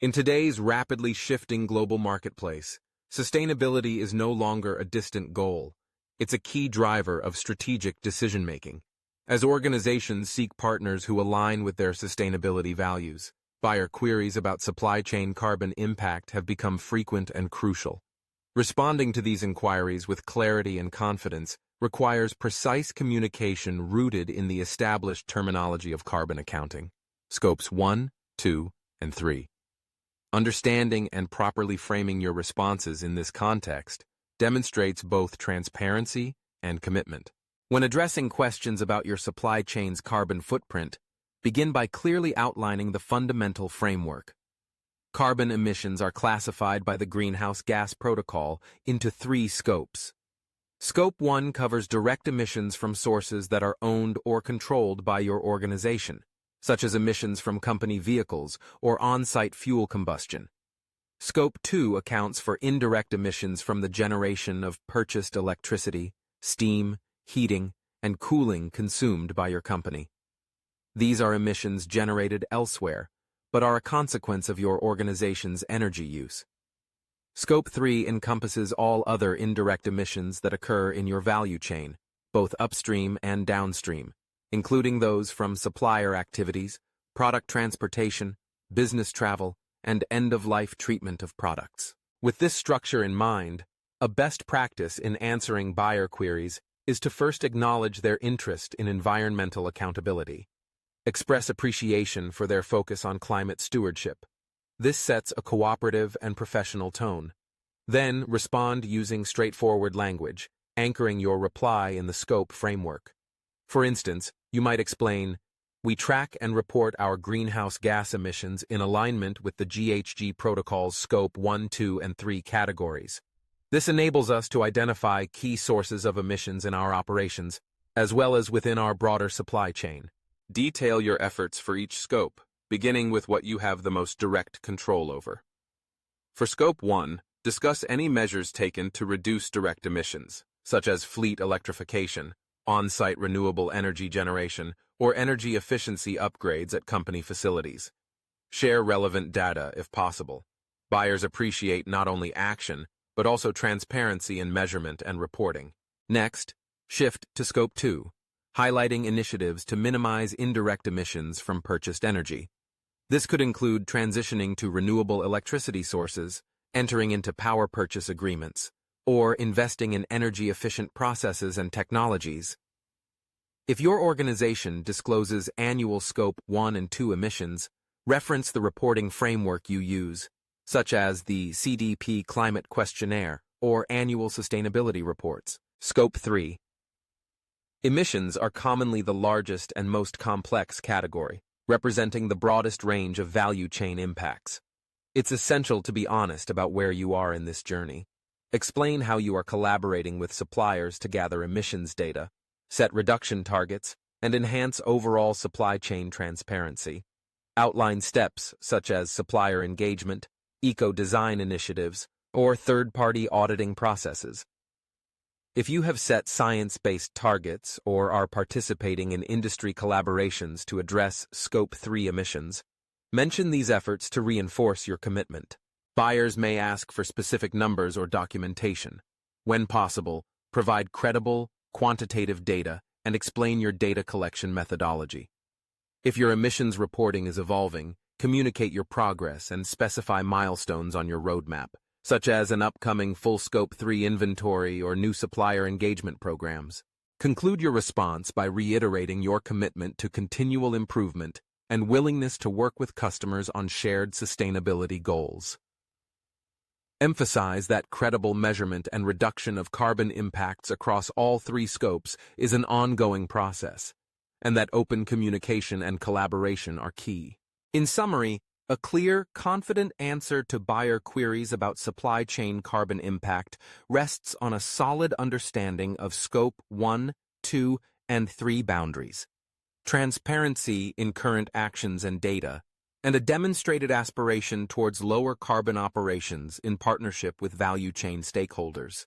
In today's rapidly shifting global marketplace, sustainability is no longer a distant goal. It's a key driver of strategic decision-making. As organizations seek partners who align with their sustainability values, buyer queries about supply chain carbon impact have become frequent and crucial. Responding to these inquiries with clarity and confidence requires precise communication rooted in the established terminology of carbon accounting, Scopes 1, 2, and 3. Understanding and properly framing your responses in this context demonstrates both transparency and commitment. When addressing questions about your supply chain's carbon footprint, begin by clearly outlining the fundamental framework. Carbon emissions are classified by the Greenhouse Gas Protocol into 3 scopes. Scope 1 covers direct emissions from sources that are owned or controlled by your organization, such as emissions from company vehicles or on-site fuel combustion. Scope 2 accounts for indirect emissions from the generation of purchased electricity, steam, heating, and cooling consumed by your company. These are emissions generated elsewhere, but are a consequence of your organization's energy use. Scope 3 encompasses all other indirect emissions that occur in your value chain, both upstream and downstream, including those from supplier activities, product transportation, business travel, and end-of-life treatment of products. With this structure in mind, a best practice in answering buyer queries is to first acknowledge their interest in environmental accountability. Express appreciation for their focus on climate stewardship. This sets a cooperative and professional tone. Then respond using straightforward language, anchoring your reply in the scope framework. For instance, you might explain, "We track and report our greenhouse gas emissions in alignment with the GHG Protocol's Scope 1, 2, and 3 categories. This enables us to identify key sources of emissions in our operations, as well as within our broader supply chain." Detail your efforts for each scope, beginning with what you have the most direct control over. For Scope 1, discuss any measures taken to reduce direct emissions, such as fleet electrification, on-site renewable energy generation, or energy efficiency upgrades at company facilities. Share relevant data if possible. Buyers appreciate not only action, but also transparency in measurement and reporting. Next, shift to Scope 2, highlighting initiatives to minimize indirect emissions from purchased energy. This could include transitioning to renewable electricity sources, entering into power purchase agreements, or investing in energy-efficient processes and technologies. If your organization discloses annual Scope 1 and 2 emissions, reference the reporting framework you use, such as the CDP Climate Questionnaire or annual sustainability reports. Scope 3. Emissions are commonly the largest and most complex category, representing the broadest range of value chain impacts. It's essential to be honest about where you are in this journey. Explain how you are collaborating with suppliers to gather emissions data, set reduction targets, and enhance overall supply chain transparency. Outline steps such as supplier engagement, eco-design initiatives, or third-party auditing processes. If you have set science-based targets or are participating in industry collaborations to address Scope 3 emissions, mention these efforts to reinforce your commitment. Buyers may ask for specific numbers or documentation. When possible, provide credible, quantitative data and explain your data collection methodology. If your emissions reporting is evolving, communicate your progress and specify milestones on your roadmap, such as an upcoming full Scope 3 inventory or new supplier engagement programs. Conclude your response by reiterating your commitment to continual improvement and willingness to work with customers on shared sustainability goals. Emphasize that credible measurement and reduction of carbon impacts across all 3 scopes is an ongoing process, and that open communication and collaboration are key. In summary, a clear, confident answer to buyer queries about supply chain carbon impact rests on a solid understanding of Scope 1, 2, and 3 boundaries, transparency in current actions and data, and a demonstrated aspiration towards lower carbon operations in partnership with value chain stakeholders.